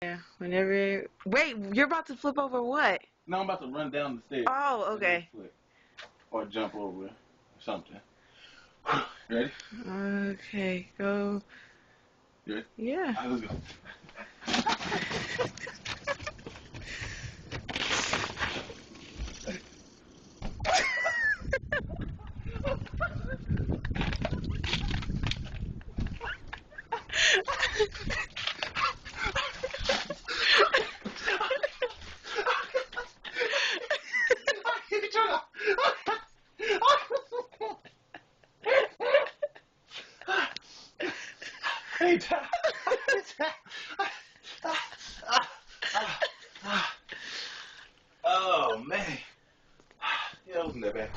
Yeah, whenever. Wait, you're about to flip over what? No, I'm about to run down the stairs. Oh, okay. Or jump over or something. Ready? Okay, go. You ready? Yeah. All right, let's go. Oh man, yeah, that wasn't that bad.